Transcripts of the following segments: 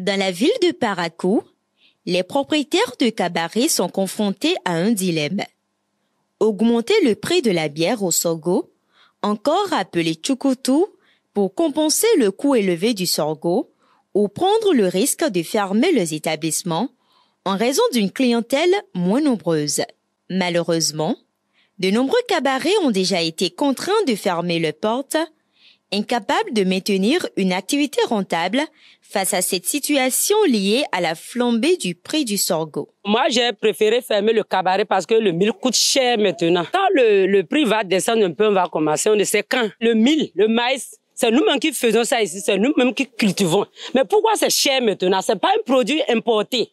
Dans la ville de Parakou, les propriétaires de cabarets sont confrontés à un dilemme. Augmenter le prix de la bière au sorgho, encore appelé tchoukoutou, pour compenser le coût élevé du sorgho, ou prendre le risque de fermer les établissements en raison d'une clientèle moins nombreuse. Malheureusement, de nombreux cabarets ont déjà été contraints de fermer leurs portes, incapables de maintenir une activité rentable face à cette situation liée à la flambée du prix du sorgho. Moi, j'ai préféré fermer le cabaret parce que le mil coûte cher maintenant. Quand le prix va descendre un peu, on va commencer, on ne sait quand. Le mil, le maïs, c'est nous-mêmes qui faisons ça ici, c'est nous-mêmes qui cultivons. Mais pourquoi c'est cher maintenant? C'est pas un produit importé.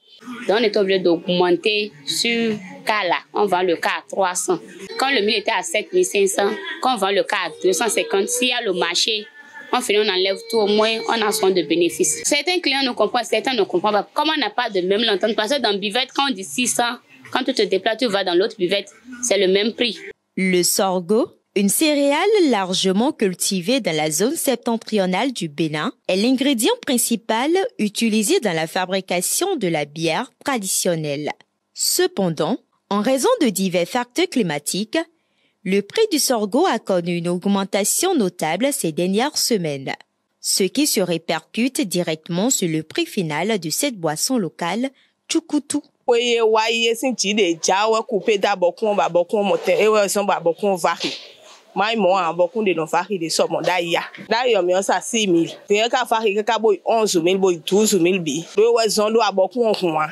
Donc on est obligé d'augmenter sur cas là. On vend le cas à 300. Quand le mil était à 7500, quand on vend le cas à 250, s'il y a le marché, on enlève tout, au moins on a son de bénéfice. Certains clients nous comprennent, certains ne comprennent pas. Comme on n'a pas de même l'entente, parce que dans buvette, quand on dit 600, quand tu te déplaces, tu vas dans l'autre buvette, c'est le même prix. Le sorgho, une céréale largement cultivée dans la zone septentrionale du Bénin, est l'ingrédient principal utilisé dans la fabrication de la bière traditionnelle. Cependant, en raison de divers facteurs climatiques, le prix du sorgho a connu une augmentation notable ces dernières semaines, ce qui se répercute directement sur le prix final de cette boisson locale, tchoukoutou. Mai mo a beaucoup de non-fari de somme d'ailleurs. D'ailleurs, mais on ça 6 000. Puis quand fari que boy 11 000, boy 12 000 bi. Do we zon do a beaucoup on kwa.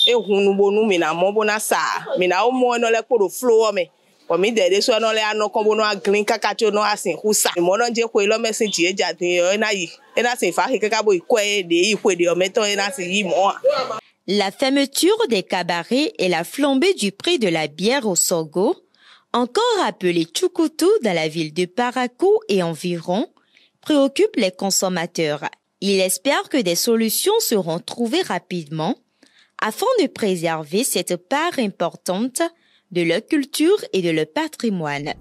E hunu bonu mi na mo bona sa. Mi na o mo no le ko do flow me. O mi de so no le ano ko bono a green kakacho no asin husa. Mo no je ko lo mesin ji eja tin na yi. E na sin fari que boy ko e de yi ko de o meto e na sin yi mo. La fermeture des cabarets et la flambée du prix de la bière au sorgho, encore appelé tchoukoutou dans la ville de Parakou et environ, préoccupe les consommateurs. Il espère que des solutions seront trouvées rapidement afin de préserver cette part importante de leur culture et de leur patrimoine.